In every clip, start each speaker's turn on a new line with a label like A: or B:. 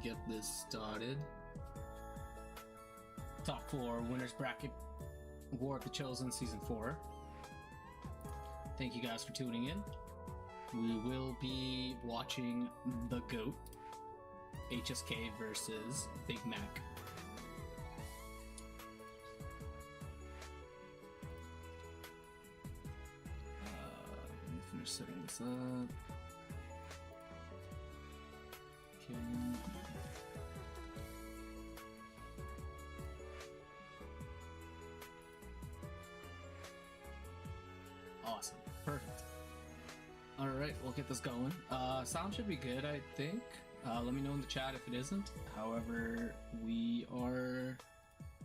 A: get this started. Top 4 winners bracket, War of the Chosen Season 4. Thank you guys for tuning in. We will be watching the GOAT, HSK versus Big Mac. Let me finish setting this up. Okay. Awesome. Perfect. Alright, we'll get this going. Sound should be good, I think. Let me know in the chat if it isn't. However, we are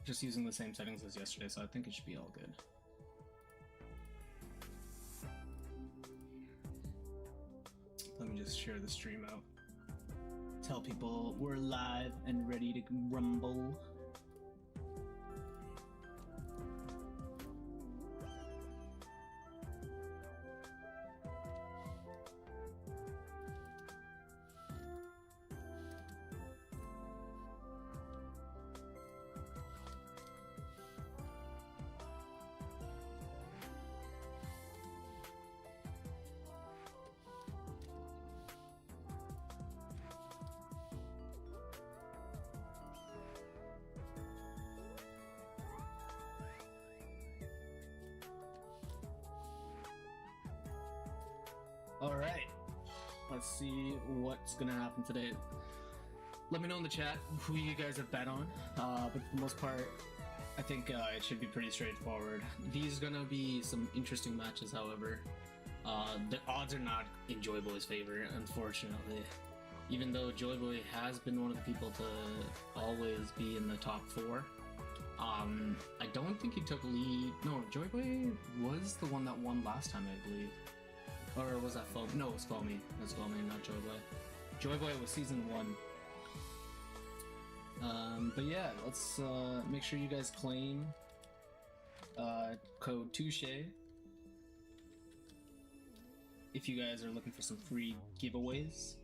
A: just using the same settings as yesterday, so I think it should be all good. Let me just share the stream out. Tell people we're live and ready to rumble. Alright, let's see what's gonna happen today. Let me know in the chat who you guys have bet on, but for the most part, I think it should be pretty straightforward. These are gonna be some interesting matches, however. The odds are not in Joyboy's favor, unfortunately. Even though Joyboy has been one of the people to always be in the top 4. I don't think he took lead. No, Joyboy was the one that won last time, I believe. Or was that Foam? No, it was Foamy. It was Foamy, not Joyboy. Joyboy was Season 1. But yeah, let's make sure you guys claim code Touche if you guys are looking for some free giveaways.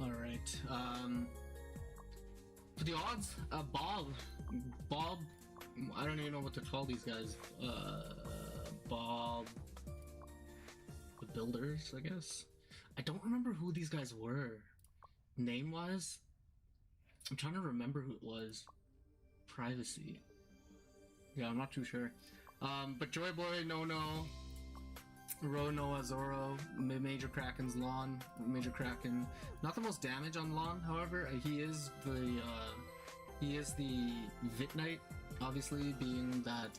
A: Alright, for the odds, Bob, I don't even know what to call these guys, Bob, the Builders, I guess. I don't remember who these guys were, name-wise. I'm trying to remember who it was. Privacy. Yeah, I'm not too sure. But Joyboy, No, Ro, Noah, Zoro, Major Kraken's Lawn, Major Kraken. Not the most damage on Lawn, however. He is the Vit Knight, obviously, being that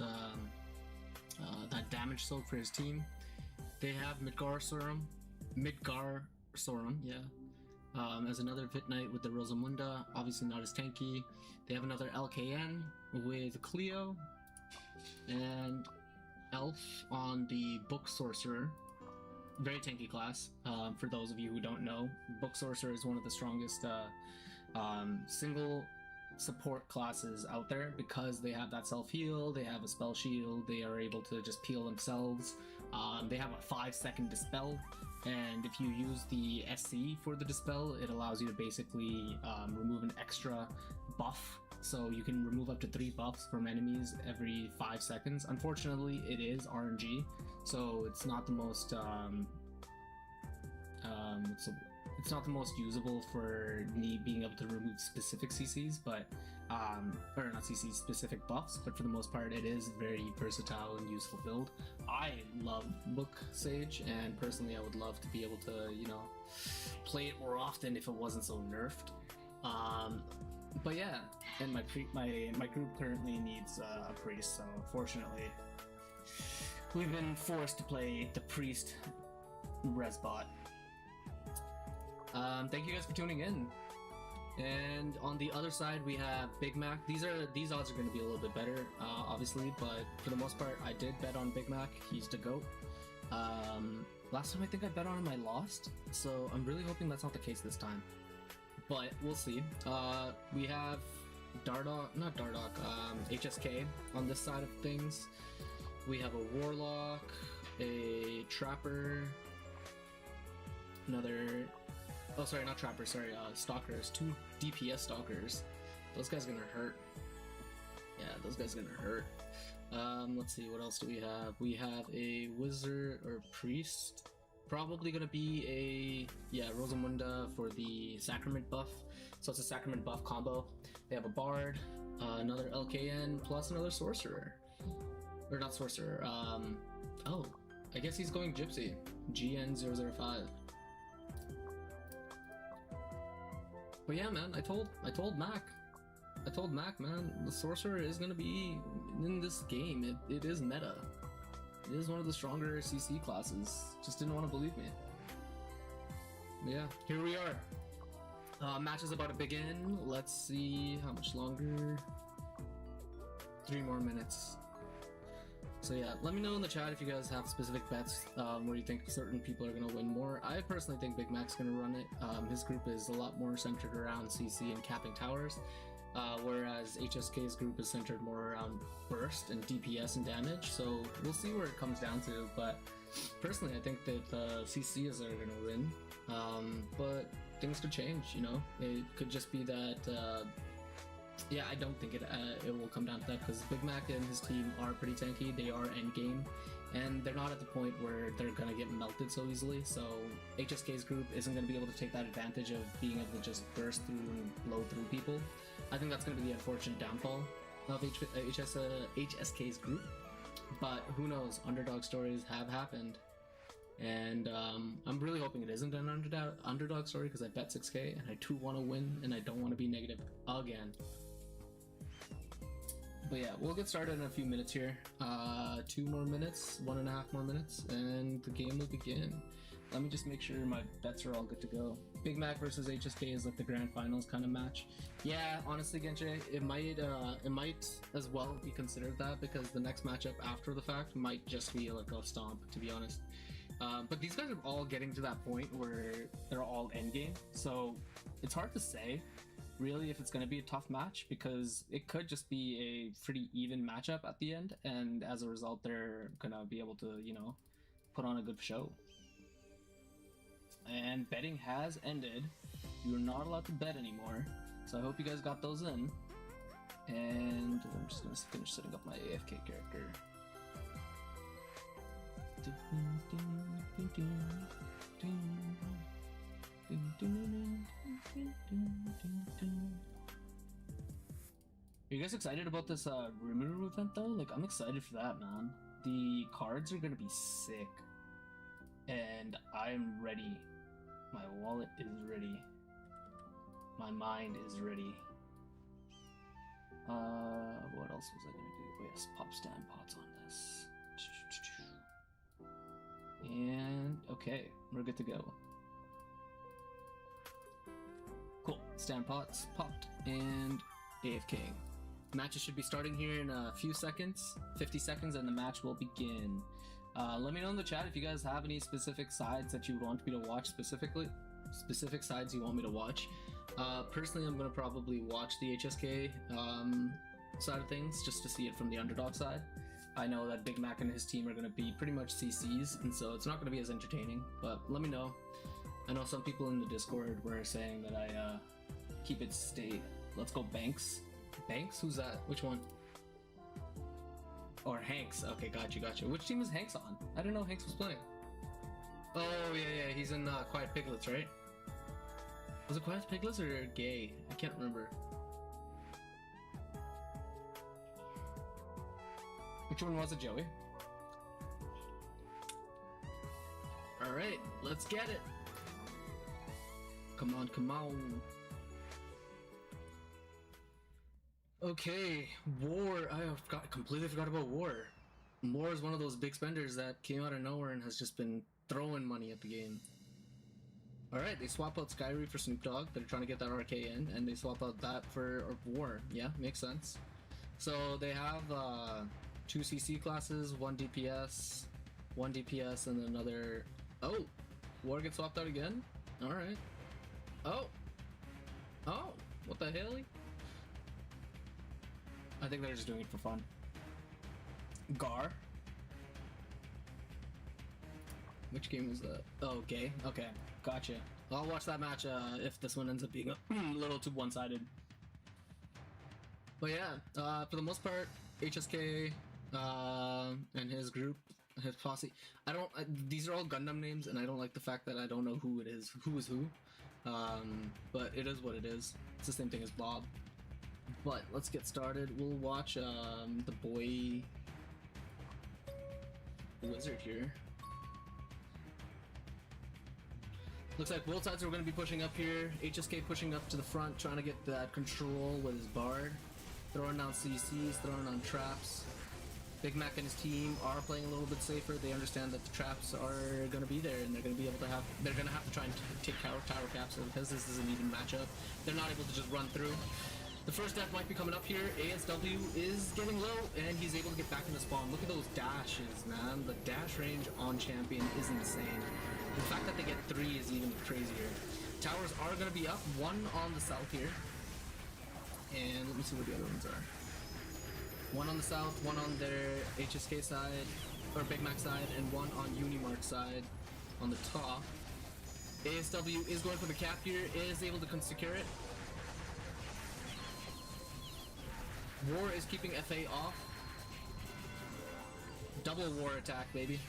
A: that damage soak for his team. They have Midgar Sorum, yeah, as another Vit Knight with the Rosamunda, obviously not as tanky. They have another LKN with Cleo, and Elf on the Book Sorcerer. Very tanky class. For those of you who don't know, Book Sorcerer is one of the strongest single support classes out there because they have that self-heal, they have a spell shield, they are able to just peel themselves. They have a 5-second dispel, and if you use the SC for the dispel, it allows you to basically remove an extra buff. So you can remove up to 3 buffs from enemies every 5 seconds. Unfortunately, it is RNG, so it's not the most it's not the most usable for me being able to remove specific CCs, but or not CCs, specific buffs. But for the most part, it is very versatile and useful build. I love Book Sage, and personally, I would love to be able to, you know, play it more often if it wasn't so nerfed. But yeah, and my group currently needs a priest, so unfortunately we've been forced to play the priest resbot. Thank you guys for tuning in. And on the other side we have Big Mac. These odds are going to be a little bit better, obviously, but for the most part I did bet on Big Mac. He's the GOAT. Last time I think I bet on him, I lost, so I'm really hoping that's not the case this time. But we'll see. We have HSK on this side of things. We have a warlock, a trapper, another. Oh, sorry, not trapper. Sorry, stalkers. 2 DPS stalkers. Those guys are gonna hurt. Yeah, those guys are gonna hurt. Let's see, what else do we have? We have a wizard or priest. Probably gonna be a, yeah, Rosamunda for the sacrament buff. So it's a sacrament buff combo. They have a bard, another LKN, plus another sorcerer. Or not sorcerer, oh, I guess he's going gypsy. GN005. But yeah, man, I told Mac, man, the sorcerer is gonna be in this game. It is meta. It is one of the stronger CC classes. Just didn't want to believe me. But yeah, here we are. Match is about to begin. Let's see how much longer. 3 more minutes. So yeah, let me know in the chat if you guys have specific bets where you think certain people are going to win more. I personally think Big Mac's going to run it. His group is a lot more centered around CC and capping towers, whereas HSK's group is centered more around burst and DPS and damage. So we'll see where it comes down to, but personally I think that CCs are going to win. But things could change, you know? It could just be that yeah, I don't think it will come down to that, because Big Mac and his team are pretty tanky. They are endgame, and they're not at the point where they're gonna get melted so easily. So HSK's group isn't gonna be able to take that advantage of being able to just burst through and blow through people. I think that's gonna be the unfortunate downfall of HSK's group. But who knows? Underdog stories have happened, and I'm really hoping it isn't an underdog story, because I bet 6k and I do want to win, and I don't want to be negative again. But yeah, we'll get started in a few minutes here. 2 more minutes, 1.5 more minutes, and the game will begin. Let me just make sure my bets are all good to go. Big Mac versus HSK is like the grand finals kind of match. Yeah, honestly, Genche, it might as well be considered that, because the next matchup after the fact might just be like a stomp, to be honest. But these guys are all getting to that point where they're all endgame, so it's hard to say really if it's going to be a tough match, because it could just be a pretty even matchup at the end, and as a result they're going to be able to, you know, put on a good show. And betting has ended. You're not allowed to bet anymore, so I hope you guys got those in. And I'm just going to finish setting up my AFK character. Are you guys excited about this Ragnarok event though? Like, I'm excited for that, man. The cards are gonna be sick, and I'm ready. My wallet is ready. My mind is ready. What else was I gonna do? Oh yes, pop stand pots on this. And okay, we're good to go. Cool, stand pots popped and AFK. Matches should be starting here in a few seconds, 50 seconds, and the match will begin. Let me know in the chat if you guys have any specific sides that you want me to watch specifically. Specific sides you want me to watch. Personally, I'm going to probably watch the HSK side of things, just to see it from the underdog side. I know that Big Mac and his team are going to be pretty much CCs, and so it's not going to be as entertaining, but let me know. I know some people in the Discord were saying that I keep it stay. Let's go Banks. Banks? Who's that? Which one? Or Hanks. Okay, gotcha. Which team is Hanks on? I didn't know Hanks was playing. Oh, yeah, he's in Quiet Piglets, right? Was it Quiet Piglets or Gay? I can't remember. Which one was it, Joey? Alright, let's get it! Come on. Okay, War. I completely forgot about War. War is one of those big spenders that came out of nowhere and has just been throwing money at the game. Alright, they swap out Skyry for Snoop Dogg. They're trying to get that RKN, and they swap out that for War. Yeah, makes sense. So they have 2 CC classes, 1 DPS, and another Oh, war gets swapped out again? Alright. Oh! Oh! What the hell? I think they're just doing it for fun. Gar? Which game was that? Oh, okay. Okay, gotcha. I'll watch that match if this one ends up being a little too one-sided. But yeah, for the most part, HSK and his group, his posse. These are all Gundam names, and I don't like the fact that I don't know who it is, who is who. But it is what it is. It's the same thing as Bob. But let's get started. We'll watch the boy wizard here. Looks like both sides are going to be pushing up here. HSK pushing up to the front, trying to get that control with his bard. Throwing down CCs, throwing down traps. Big Mac and his team are playing a little bit safer. They understand that the traps are going to be there, and they're going to be able to have. They're going to have to try and take tower caps because this is an even matchup. They're not able to just run through. The first death might be coming up here. ASW is getting low, and he's able to get back in the spawn. Look at those dashes, man. The dash range on champion is insane. The fact that they get 3 is even crazier. Towers are going to be up. One on the south here. And let me see what the other ones are. One on the south, one on their HSK side, or Big Mac side, and one on Unimark side on the top. ASW is going for the cap here, is able to secure it. War is keeping FA off. Double war attack, baby.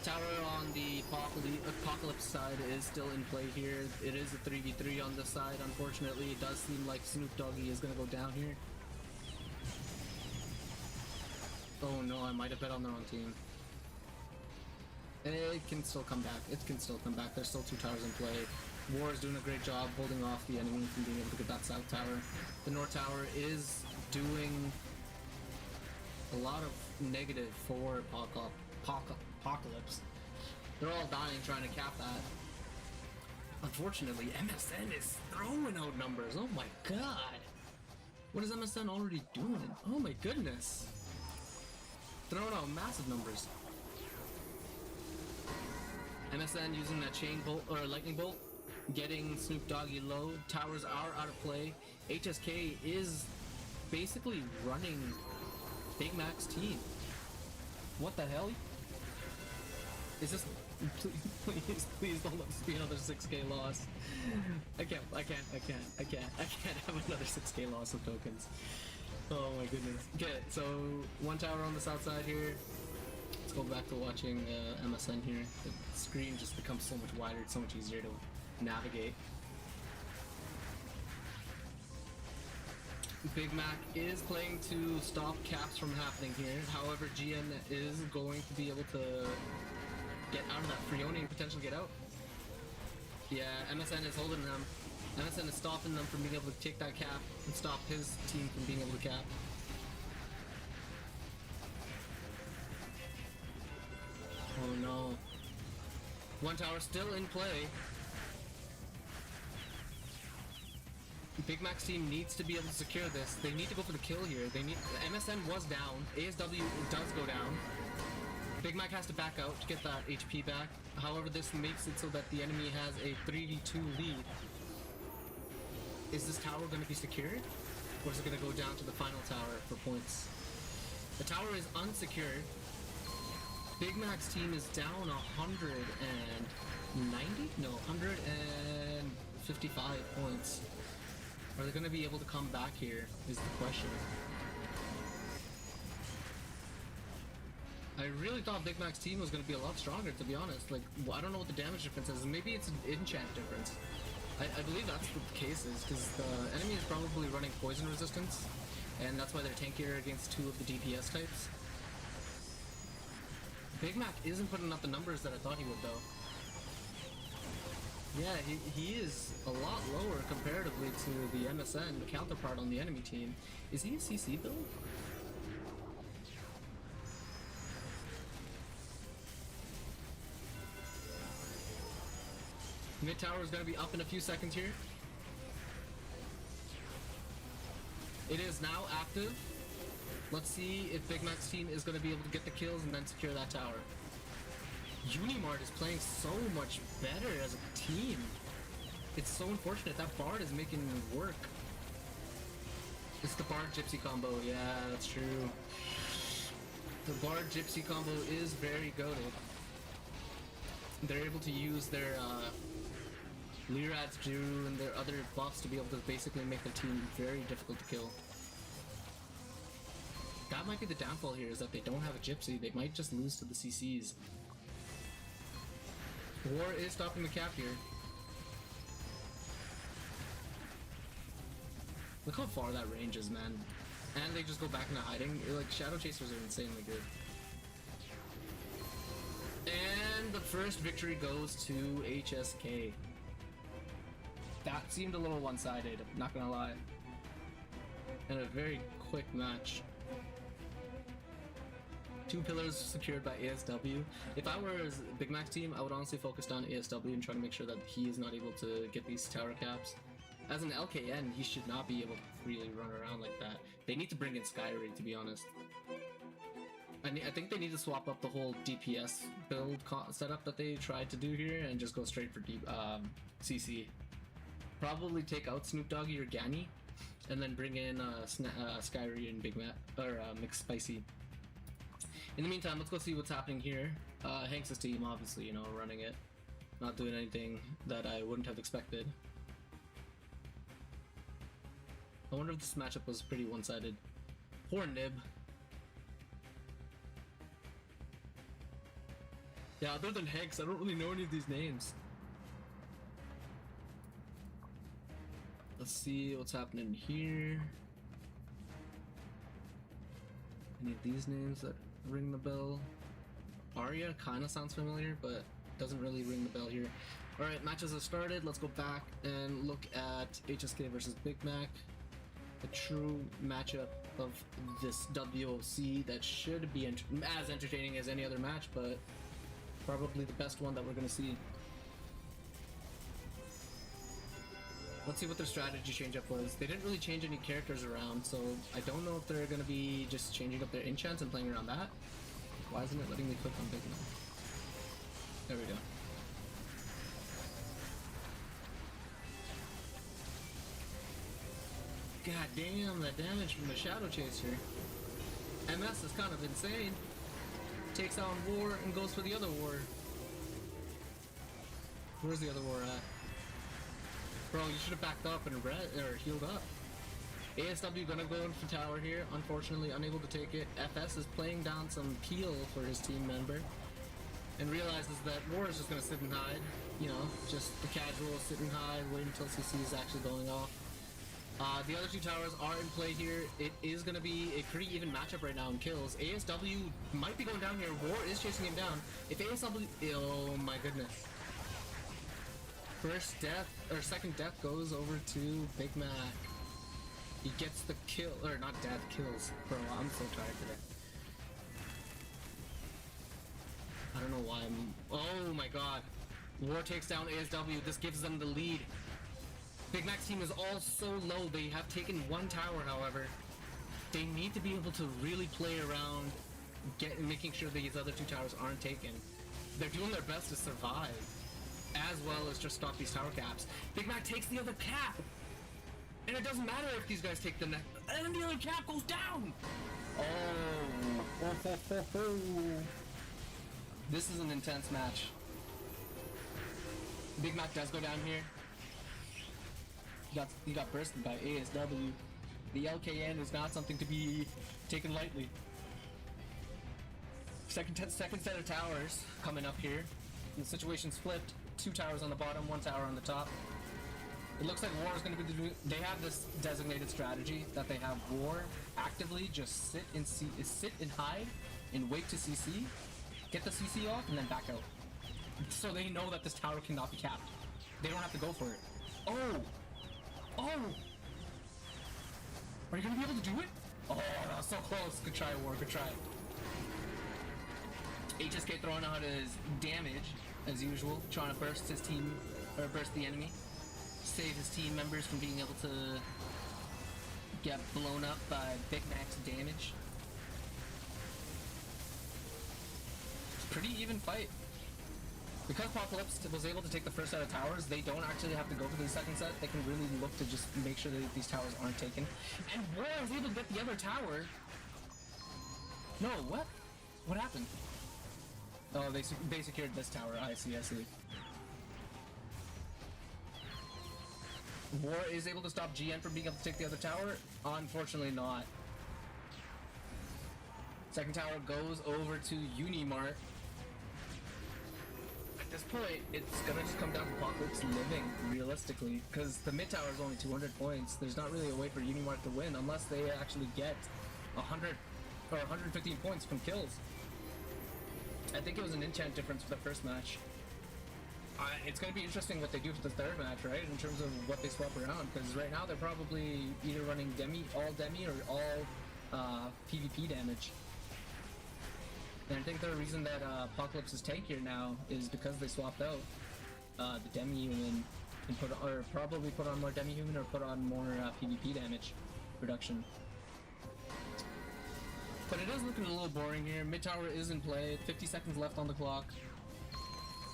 A: Tower on the Apocalypse side is still in play here. It is a 3v3 on this side. Unfortunately, it does seem like Snoop Doggy is going to go down here. Oh no, I might have bet on the wrong team. It can still come back. It can still come back. There's still 2 towers in play. War is doing a great job holding off the enemy from being able to get that south tower. The north tower is doing a lot of negative for Apocalypse. They're all dying trying to cap that. Unfortunately, MSN is throwing out numbers. Oh my god. What is MSN already doing? Oh my goodness. Throwing out massive numbers. MSN using that chain bolt or lightning bolt, getting Snoop Doggy low. Towers are out of play. HSK is basically running Big Mac's team. What the hell? Is this? Please don't let this be another 6k loss. I can't have another 6k loss of tokens. Oh my goodness. Okay, so one tower on the south side here. Let's go back to watching MSN here. The screen just becomes so much wider, it's so much easier to navigate. Big Mac is playing to stop caps from happening here. However, GN is going to be able to get out of that Freoni and potentially get out. Yeah, MSN is holding them. MSN is stopping them from being able to take that cap and stop his team from being able to cap. Oh no. One tower still in play. Big Mac's team needs to be able to secure this. They need to go for the kill here. MSN was down. ASW does go down. Big Mac has to back out to get that HP back. However, this makes it so that the enemy has a 3v2 lead. Is this tower going to be secured? Or is it going to go down to the final tower for points? The tower is unsecured. Big Mac's team is down 190? No, 155 points. Are they going to be able to come back here is the question. I really thought Big Mac's team was going to be a lot stronger, to be honest. Like, I don't know what the damage difference is. Maybe it's an enchant difference. I believe that's what the case is, because the enemy is probably running poison resistance, and that's why they're tankier against 2 of the DPS types. Big Mac isn't putting up the numbers that I thought he would, though. Yeah, he is a lot lower comparatively to the MSN, the counterpart on the enemy team. Is he a CC build? Mid tower is going to be up in a few seconds here. It is now active. Let's see if Big Mac's team is going to be able to get the kills and then secure that tower. Unimart is playing so much better as a team. It's so unfortunate that Bard is making it work. It's the Bard Gypsy combo, yeah, that's true. The Bard Gypsy combo is very goated. They're able to use their Lyrad's Drew and their other buffs to be able to basically make their team very difficult to kill. That might be the downfall here, is that they don't have a Gypsy. They might just lose to the CCs. War is stopping the cap here. Look how far that range is, man. And they just go back into hiding. Like, Shadow Chasers are insanely good. And the first victory goes to HSK. That seemed a little one-sided, not gonna lie. And a very quick match. 2 pillars secured by ASW. If I were a Big Mac's team, I would honestly focus on ASW and try to make sure that he is not able to get these tower caps. As an LKN, he should not be able to really run around like that. They need to bring in Skyraid, to be honest. I think they need to swap up the whole DPS build setup that they tried to do here and just go straight for CC. Probably take out Snoop Doggy or Ganny, and then bring in Skyraid and Big Mac, or McSpicy. In the meantime, let's go see what's happening here. Hanks' team, obviously, you know, running it. Not doing anything that I wouldn't have expected. I wonder if this matchup was pretty one-sided. Poor Nib. Yeah, other than Hanks, I don't really know any of these names. Let's see what's happening here. Any of these names that ring the bell? Arya kind of sounds familiar, but doesn't really ring the bell here. Alright, matches have started. Let's go back and look at HSK versus Big Mac. A true matchup of this WOC that should be as entertaining as any other match, but probably the best one that we're going to see. Let's see what their strategy change-up was. They didn't really change any characters around, so I don't know if they're going to be just changing up their enchants and playing around that. Why isn't it letting me click on Big Mac? There we go. God damn, that damage from the Shadow Chaser. MS is kind of insane. Takes on War and goes for the other War. Where's the other War at? Bro, you should have backed up and healed up. ASW gonna go in for tower here. Unfortunately, unable to take it. FS is playing down some peel for his team member. And realizes that War is just gonna sit and hide. You know, just the casual sit and hide, wait until CC is actually going off. The other 2 towers are in play here. It is going to be a pretty even matchup right now in kills. ASW might be going down here. War is chasing him down. If ASW... Oh my goodness. First death, or second death goes over to Big Mac. He gets the kill, or not death, kills. Bro, I'm so tired today. I don't know why I'm... Oh my god. War takes down ASW. This gives them the lead. Big Mac's team is all so low. They have taken 1 tower, however. They need to be able to really play around, making sure these other 2 towers aren't taken. They're doing their best to survive, as well as just stop these tower caps. Big Mac takes the other cap! And it doesn't matter if these guys take the next... And the other cap goes down! Oh. This is an intense match. Big Mac does go down here. He got bursted by ASW. The LKN is not something to be taken lightly. Second set of towers coming up here. The situation's flipped. 2 towers on the bottom, 1 tower on the top. It looks like War is going to be they have this designated strategy that they have War actively just sit and hide and wait to CC, get the CC off, and then back out. So they know that this tower cannot be capped. They don't have to go for it. Oh! Oh! Are you gonna be able to do it? Oh, that was so close. Good try, War. Good try. HSK throwing out his damage, as usual. Trying to burst his team, or burst the enemy. Save his team members from being able to get blown up by Big Mac's damage. It's a pretty even fight. Because Apocalypse was able to take the first set of towers, they don't actually have to go for the second set. They can really look to just make sure that these towers aren't taken. And War is able to get the other tower. No, what? What happened? Oh, they secured this tower. I see, I see. War is able to stop GN from being able to take the other tower? Unfortunately not. Second tower goes over to Unimart. At this point, it's gonna just come down to Apocalypse living, realistically, because the mid tower is only 200 points. There's not really a way for Unimart to win unless they actually get 100 or 115 points from kills. I think it was an enchant difference for the first match. It's going to be interesting what they do for the third match, right? In terms of what they swap around, because right now they're probably either running all demi, or all PvP damage. And I think the reason that Apocalypse is tankier now is because they swapped out the demi-human and probably put on more demi-human or put on more PvP damage reduction. But it is looking a little boring here. Mid tower is in play, 50 seconds left on the clock.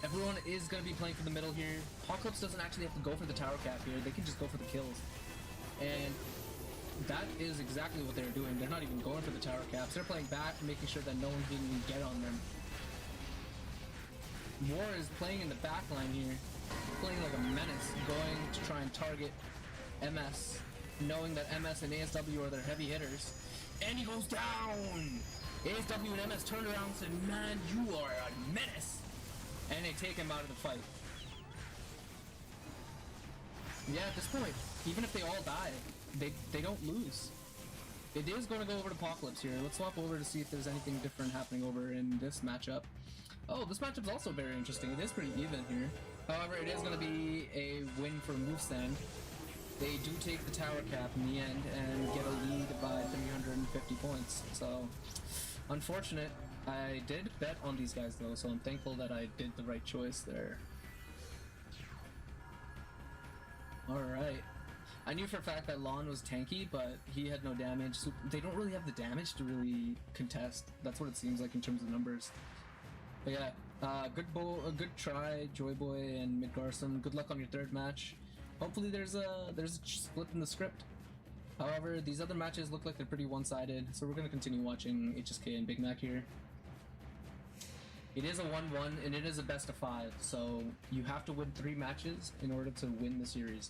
A: Everyone is going to be playing for the middle here. Apocalypse doesn't actually have to go for the tower cap here, they can just go for the kills. And that is exactly what they're doing. They're not even going for the tower caps. They're playing back, making sure that no one can even get on them. War is playing in the back line here, playing like a menace, going to try and target MS, knowing that MS and ASW are their heavy hitters. And he goes down! ASW and MS turned around and said, man, you are a menace! And they take him out of the fight. Yeah, at this point, even if they all die, they don't lose. It is going to go over to Apocalypse here. Let's swap over to see if there's anything different happening over in this matchup. Oh, this matchup's also very interesting. It is pretty even here. However, it is going to be a win for Movestand. They do take the tower cap in the end and get a lead by 350 points. So, unfortunate. I did bet on these guys though, so I'm thankful that I did the right choice there. Alright. I knew for a fact that Lon was tanky, but he had no damage. So they don't really have the damage to really contest. That's what it seems like in terms of numbers. But yeah, good try, Joyboy and Midgarson. Good luck on your third match. Hopefully there's a split in the script. However, these other matches look like they're pretty one-sided, so we're going to continue watching HSK and Big Mac here. It is a 1-1, and it is a best of 5, so you have to win 3 matches in order to win the series.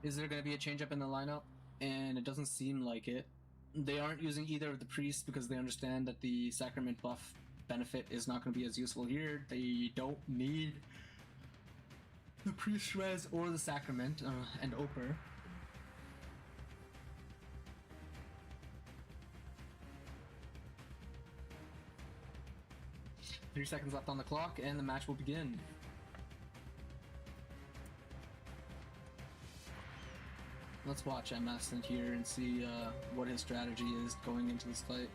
A: Is there going to be a change-up in the lineup? And it doesn't seem like it. They aren't using either of the priests because they understand that the sacrament buff benefit is not going to be as useful here. They don't need the priest res or the sacrament and Oper. Three seconds left on the clock and the match will begin. Let's watch MS in here and see what his strategy is going into this fight.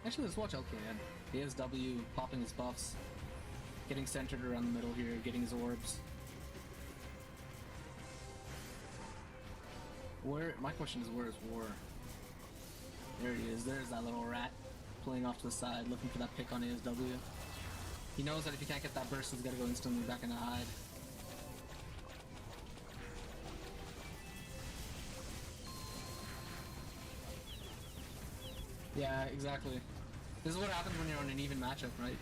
A: Actually, let's watch LKN. ASW popping his buffs, getting centered around the middle here, getting his orbs. My question is, where is War? There he is. There's that little rat playing off to the side, looking for that pick on ASW. He knows that if he can't get that burst, he's got to go instantly back into hide. Yeah, exactly. This is what happens when you're on an even matchup, right?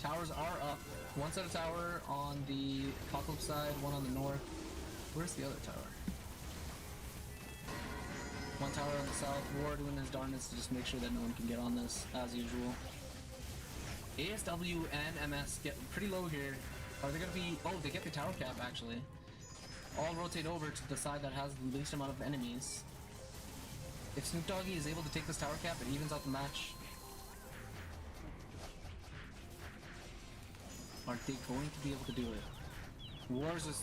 A: Towers are up. One set of tower on the Apocalypse side, one on the north. Where's the other tower? One tower on the south. War doing his darndest to just make sure that no one can get on this, as usual. ASW and MS get pretty low here. Are they gonna be... Oh, they get the tower cap, actually. All rotate over to the side that has the least amount of enemies. If Snoop Doggy is able to take this tower cap, it evens out the match. Are they going to be able to do it? Wars is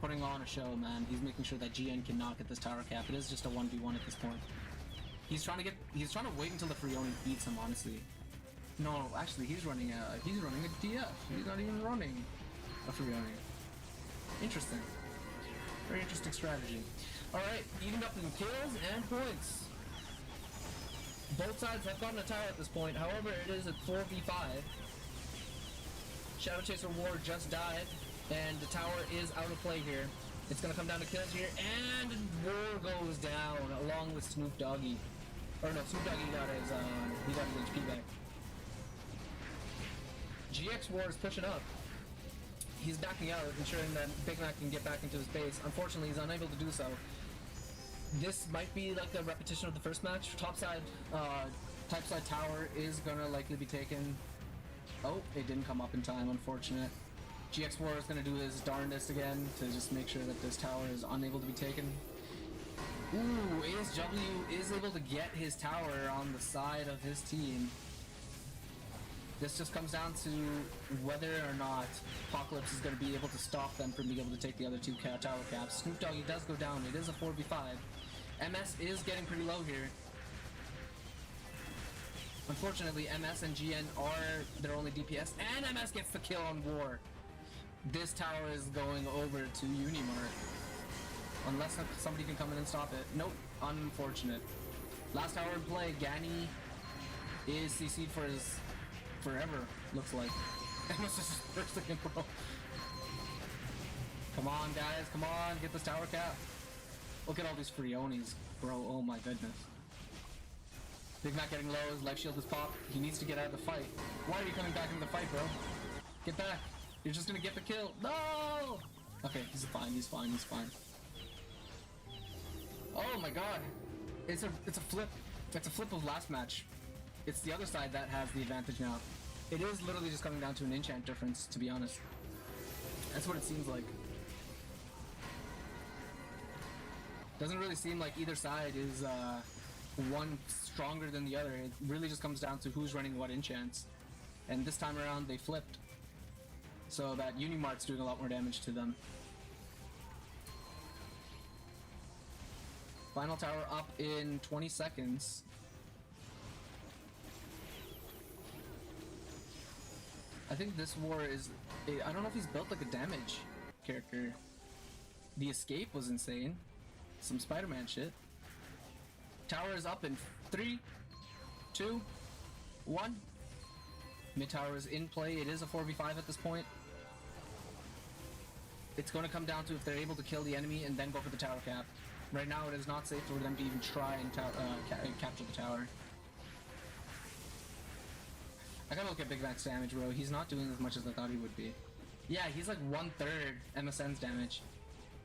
A: putting on a show, man. He's making sure that GN cannot get this tower cap. It is just a 1v1 at this point. He's trying to wait until the Freoni beats him, honestly. No, actually, he's running a DF. He's not even running a free army. Interesting. Very interesting strategy. Alright, evened up in kills and points. Both sides have gotten a tower at this point, however, it is at 4v5. Shadow Chaser War just died, and the tower is out of play here. It's gonna come down to kills here, and War goes down along with Snoop Doggy. Or no, Snoop Doggy got his HP back. GX War is pushing up. He's backing out, ensuring that Big Mac can get back into his base. Unfortunately, he's unable to do so. This might be like a repetition of the first match. Topside tower is gonna likely be taken. Oh, it didn't come up in time, unfortunate. GX War is gonna do his darndest again to just make sure that this tower is unable to be taken. Ooh, ASW is able to get his tower on the side of his team. This just comes down to whether or not Apocalypse is going to be able to stop them from being able to take the other two tower caps. Snoop Doggy does go down. It is a 4v5. MS is getting pretty low here. Unfortunately, MS and GN are their only DPS, and MS gets the kill on War. This tower is going over to Unimart. Unless somebody can come in and stop it. Nope, unfortunate. Last tower in play, Gani is CC'd for his forever, looks like. MS is just bursting in, bro. Come on, guys, come on, get this tower cap. Look at all these Freonis, bro, oh my goodness. Big Mac getting low, his life shield is popped. He needs to get out of the fight. Why are you coming back into the fight, bro? Get back. You're just gonna get the kill. No! Okay, he's fine, he's fine, he's fine. Oh my god. It's a flip. It's a flip of last match. It's the other side that has the advantage now. It is literally just coming down to an enchant difference, to be honest. That's what it seems like. Doesn't really seem like either side is one stronger than the other. It really just comes down to who's running what enchants. And this time around they flipped. So that Unimart's doing a lot more damage to them. Final tower up in 20 seconds. I think this war is... I don't know if he's built like a damage character. The escape was insane. Some Spider-Man shit. Tower is up in 3, 2, 1. Mid tower is in play. It is a 4v5 at this point. It's going to come down to if they're able to kill the enemy and then go for the tower cap. Right now it is not safe for them to even try and capture the tower. I gotta look at Big Mac's damage, bro. He's not doing as much as I thought he would be. Yeah, he's like 1/3 MSN's damage.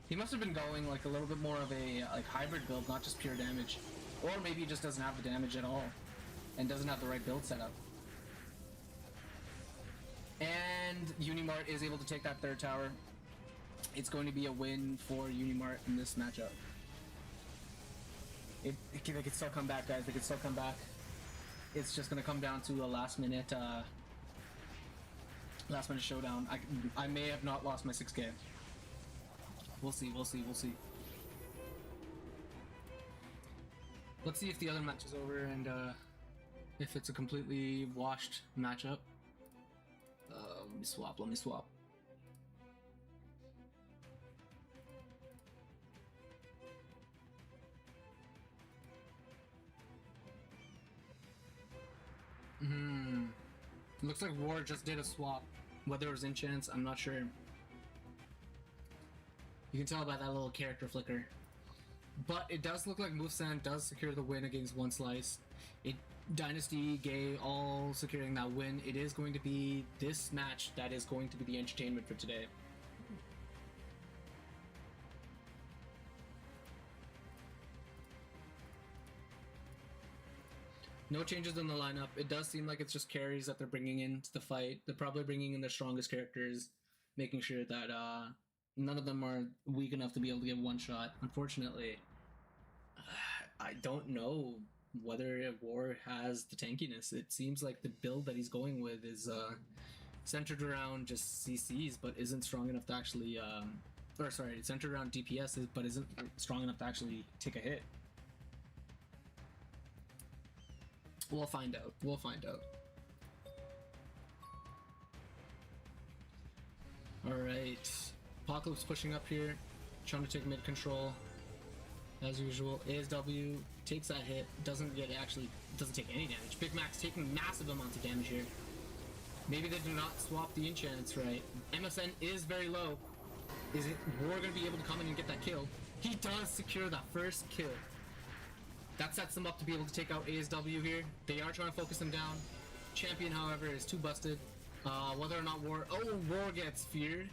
A: He must have been going like a little bit more of a like hybrid build, not just pure damage. Or maybe he just doesn't have the damage at all and doesn't have the right build setup. And Unimart is able to take that third tower. It's going to be a win for Unimart in this matchup. They can still come back, guys. They can still come back. It's just going to come down to a last minute showdown. I may have not lost my 6K. We'll see, we'll see, we'll see. Let's see if the other match is over and if it's a completely washed matchup. Let me swap. Looks like War just did a swap. Whether it was enchants, I'm not sure. You can tell by that little character flicker. But it does look like Movesan does secure the win against One Slice. Dynasty, Gay, all securing that win. It is going to be this match that is going to be the entertainment for today. No changes in the lineup. It does seem like it's just carries that they're bringing into the fight. They're probably bringing in their strongest characters, making sure that none of them are weak enough to be able to get one shot. Unfortunately, I don't know whether War has the tankiness. It seems like the build that he's going with is centered around just CCs, but isn't strong enough to actually, centered around DPS, but isn't strong enough to actually take a hit. We'll find out. We'll find out. Alright. Apocalypse pushing up here, trying to take mid control. As usual, ASW takes that hit, doesn't take any damage. Big Mac's taking massive amounts of damage here. Maybe they do not swap the enchants right. MSN is very low. Is it War gonna be able to come in and get that kill? He does secure that first kill. That sets them up to be able to take out ASW here. They are trying to focus him down. Champion, however, is too busted. Whether or not War gets feared.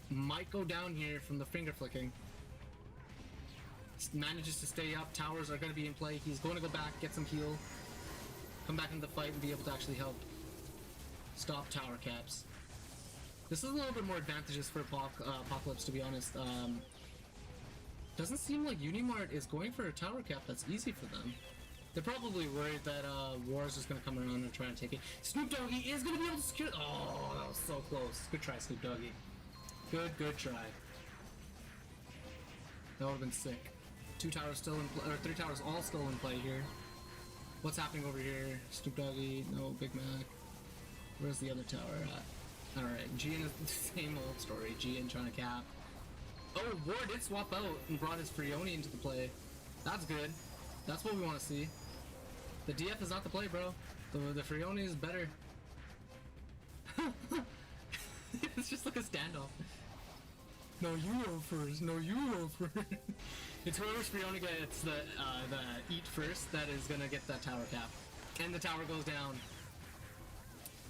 A: Might go down here from the finger flicking. Manages to stay up. Towers are going to be in play. He's going to go back, get some heal, come back into the fight, and be able to actually help stop tower caps. This is a little bit more advantageous for Apocalypse, to be honest. Doesn't seem like Unimart is going for a tower cap that's easy for them. They're probably worried that War is just going to come around and try and take it. Snoop Doggy is going to be able to secure. Oh, that was so close. Good try, Snoop Doggy. Good try. That would have been sick. 2 towers still in play, or 3 towers all still in play here. What's happening over here? Snoop Doggy, no, Big Mac. Where's the other tower at? Alright, GN is the same old story. GN trying to cap. Oh, War did swap out and brought his Freoni into the play. That's good. That's what we want to see. The DF is not the play, bro. The Freoni is better. It's just like a standoff. No, you go first. No, you go first. It's whoever's Freoni gets the eat first that is gonna get that tower cap. And the tower goes down.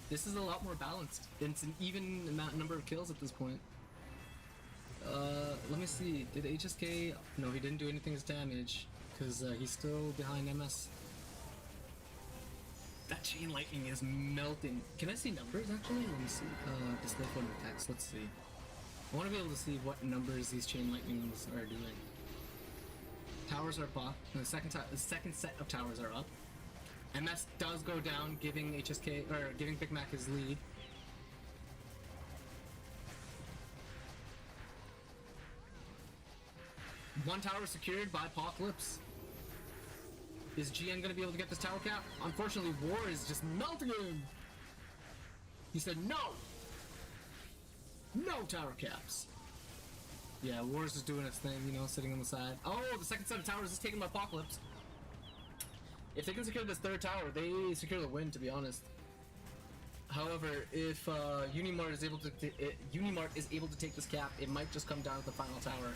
A: This is a lot more balanced. It's an even number of kills at this point. Let me see. Did HSK... No, he didn't do anything as damage. Because he's still behind MS. That chain lightning is melting. Can I see numbers actually? Let me see. Display photo text. Let's see. I want to be able to see what numbers these chain lightnings are doing. Towers are buff. The second set of towers are up. MS does go down, giving HSK or giving Big Mac his lead. One tower secured by Apocalypse. Is GN going to be able to get this tower cap? Unfortunately, War is just melting him. He said no. No tower caps. Yeah, War's just doing its thing, you know, sitting on the side. Oh, the second set of towers is taken by Apocalypse. If they can secure this third tower, they secure the win, to be honest. However, if Unimart is able to take this cap, it might just come down to the final tower.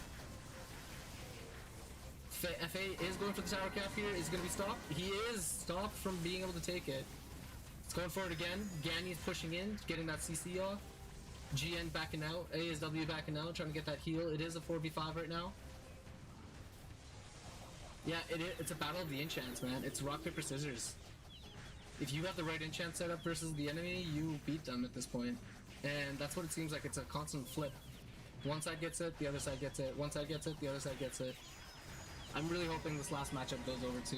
A: FA is going for the tower cap here. Is going to be stopped. He is stopped from being able to take it. It's going for it again. Ganny is pushing in, getting that CC off. GN backing out. ASW backing out, trying to get that heal. It is a 4v5 right now. Yeah, it's a battle of the enchants, man. It's rock, paper, scissors. If you have the right enchant setup versus the enemy, you beat them at this point. And that's what it seems like. It's a constant flip. One side gets it, the other side gets it. One side gets it, the other side gets it. I'm really hoping this last matchup goes over to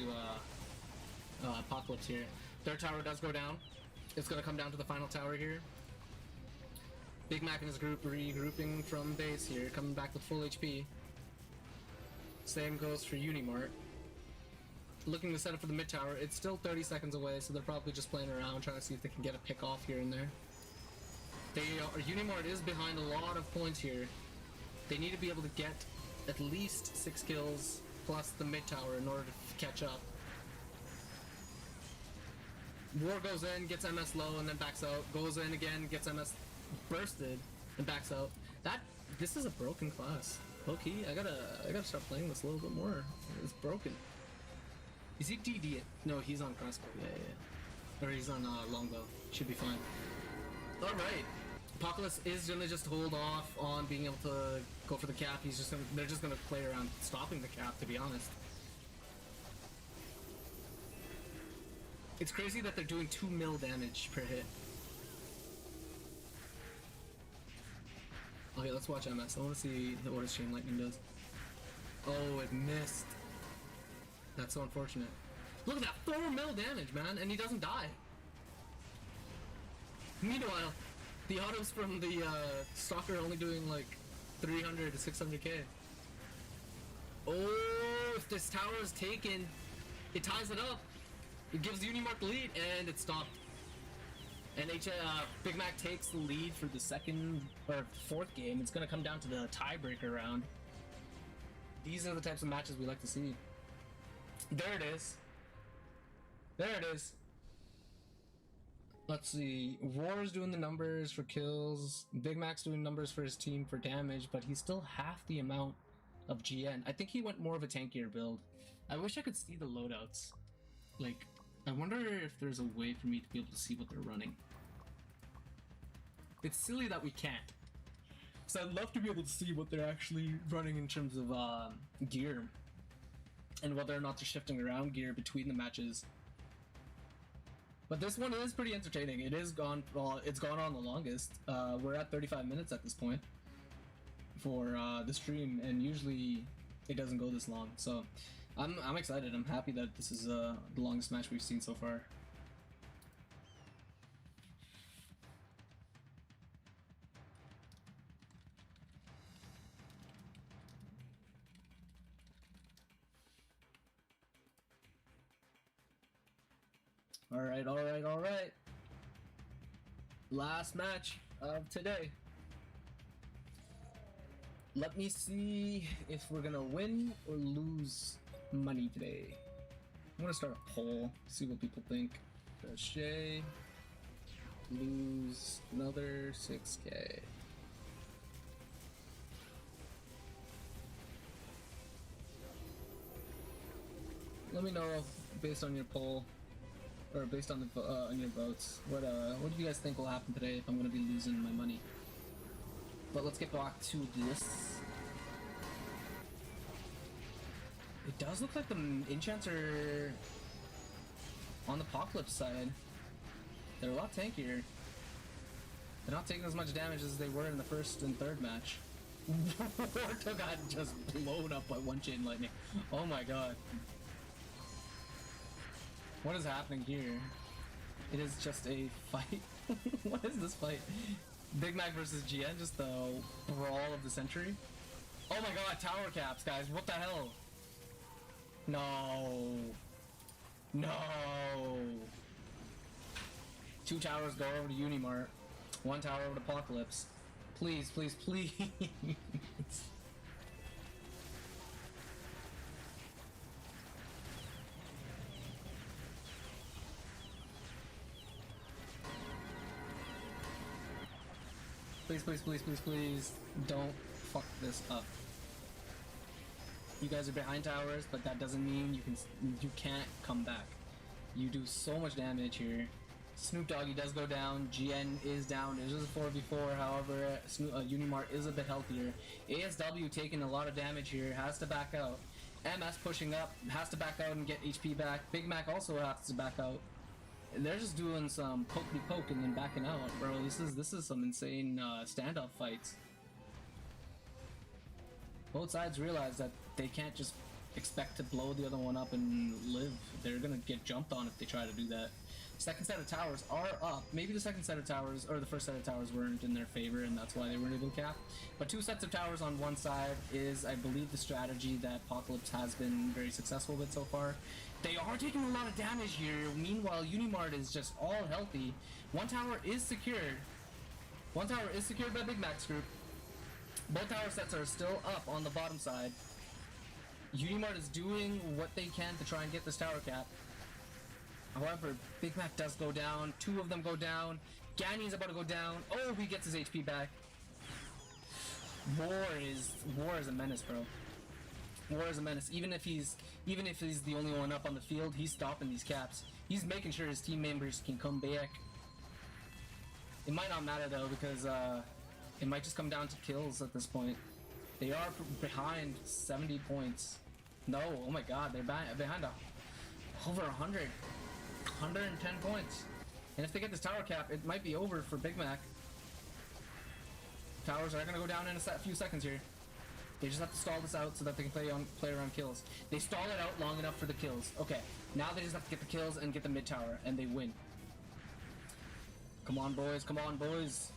A: Apocalypse here. Their tower does go down. It's going to come down to the final tower here. Big Mac and his group regrouping from base here, coming back with full HP. Same goes for Unimart. Looking to set up for the mid tower. It's still 30 seconds away, so they're probably just playing around, trying to see if they can get a pick off here and there. Unimart is behind a lot of points here. They need to be able to get at least 6 kills plus the mid tower in order to catch up. War goes in, gets MS low, and then backs out. Goes in again, gets MS bursted, and backs out. This is a broken class. Low-key, I gotta start playing this a little bit more. It's broken. Is he DD it? No, he's on crossbow. Yeah. Or he's on longbow. Should be fine. Alright. Apocalypse is gonna just hold off on being able to go for the cap. They're just gonna play around stopping the cap, to be honest. It's crazy that they're doing 2 mil damage per hit. Okay, let's watch MS. I want to see what his chain lightning does. Oh, it missed. That's so unfortunate. Look at that, 4 mil damage, man, and he doesn't die. Meanwhile, the autos from the stalker are only doing like 300 to 600k. Oh, if this tower is taken, it ties it up. It gives Unimart the lead, and it's stopped. And Big Mac takes the lead for the second or fourth game. It's going to come down to the tiebreaker round. These are the types of matches we like to see. There it is. There it is. Let's see. Roar's doing the numbers for kills. Big Mac's doing numbers for his team for damage, but he's still half the amount of GN. I think he went more of a tankier build. I wish I could see the loadouts. Like, I wonder if there's a way for me to be able to see what they're running. It's silly that we can't. So I'd love to be able to see what they're actually running in terms of gear. And whether or not they're shifting around gear between the matches. But this one is pretty entertaining. It is gone. Well, it's gone on the longest. We're at 35 minutes at this point for the stream, and usually it doesn't go this long. So I'm excited. I'm happy that this is the longest match we've seen so far. Alright, alright, alright. Last match of today. Let me see if we're gonna win or lose money today. I'm gonna start a poll, see what people think. Shay, lose another 6K. Let me know based on your poll. Or based on the on your votes, what do you guys think will happen today if I'm gonna be losing my money? But let's get back to this. It does look like the enchants are on the Apocalypse side. They're a lot tankier. They're not taking as much damage as they were in the first and third match. Warto got just blown up by one chain lightning. Oh my god. What is happening here? It is just a fight. What is this fight? Big Mac versus GN, just the brawl of the century. Oh my god, tower caps, guys. What the hell? No. No. 2 towers go over to Unimart. 1 tower over to Apocalypse. Please, please, please. Please, please, please, please, please, don't fuck this up. You guys are behind towers, but that doesn't mean you can't come back. You do so much damage here. Snoop Doggy does go down. GN is down. It is a 4v4. However, Unimart is a bit healthier. ASW taking a lot of damage here. Has to back out. MS pushing up. Has to back out and get HP back. Big Mac also has to back out. They're just doing some poke and then backing out, bro. This is some insane standoff fights. Both sides realize that they can't just expect to blow the other one up and live. They're gonna get jumped on if they try to do that. Second set of towers are up. Maybe the second set of towers, or the first set of towers weren't in their favor and that's why they weren't able to cap. But 2 sets of towers on one side is, I believe, the strategy that Apocalypse has been very successful with so far. They are taking a lot of damage here. Meanwhile, Unimart is just all healthy. 1 tower is secured. 1 tower is secured by Big Mac's group. Both tower sets are still up on the bottom side. Unimart is doing what they can to try and get this tower cap. However, Big Mac does go down. 2 of them go down. Ganny is about to go down. Oh, he gets his HP back. War is a menace, bro. War is a menace. Even if he's the only one up on the field, he's stopping these caps. He's making sure his team members can come back. It might not matter though, because it might just come down to kills at this point. They are behind 70 points. No, oh my god, they're behind over 100. 110 points. And if they get this tower cap, it might be over for Big Mac. Towers are going to go down in a few seconds here. They just have to stall this out so that they can play around kills. They stall it out long enough for the kills. Okay, now they just have to get the kills and get the mid tower, and they win. Come on, boys. Come on, boys.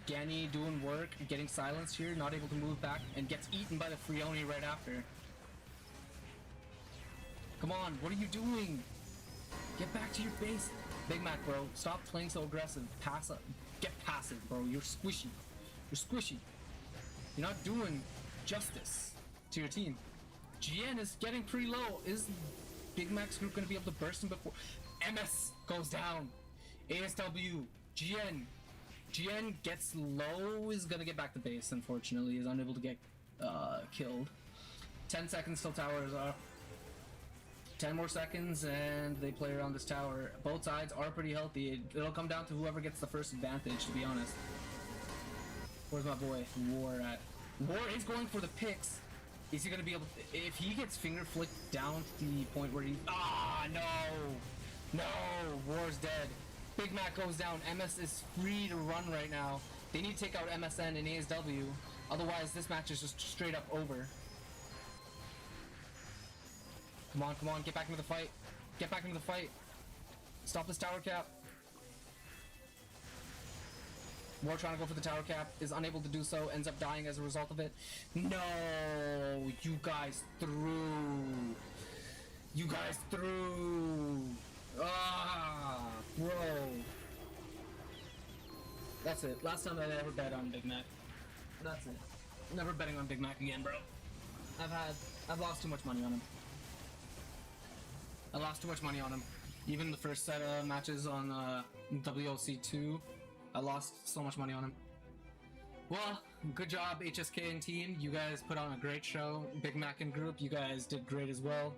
A: Ganny doing work, getting silenced here, not able to move back, and gets eaten by the Freoni right after. Come on, what are you doing? Get back to your base. Big Mac, bro, stop playing so aggressive. Pass up. Get passive, bro. You're squishy. You're squishy. You're not doing justice to your team. GN is getting pretty low. Is Big Mac's group going to be able to burst him before? MS goes down. ASW. GN gets low. Is going to get back to base, unfortunately. Is unable to get killed. 10 seconds till tower is up. 10 more seconds and they play around this tower. Both sides are pretty healthy. It'll come down to whoever gets the first advantage, to be honest. Where's my boy War at? War is going for the picks. Is he gonna be able to, if he gets finger flicked down to the point where he, no, War's dead. Big Mac goes down. MS is free to run right now. They need to take out MSN and ASW, otherwise this match is just straight up over. Come on, get back into the fight. Get back into the fight. Stop this tower cap. War trying to go for the tower cap, is unable to do so, ends up dying as a result of it. No, you guys threw. You guys threw. Ah, bro. That's it. Last time I ever bet on Big Mac. That's it. Never betting on Big Mac again, bro. I've lost too much money on him. I lost too much money on him. Even the first set of matches on WOC 2, I lost so much money on him. Well, good job HSK and team. You guys put on a great show. Big Mac and group, you guys did great as well.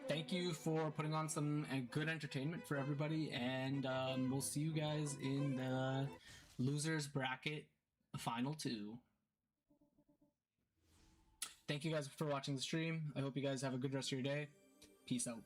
A: Thank you for putting on some good entertainment for everybody, and we'll see you guys in the losers bracket final 2. Thank you guys for watching the stream. I hope you guys have a good rest of your day. Peace out.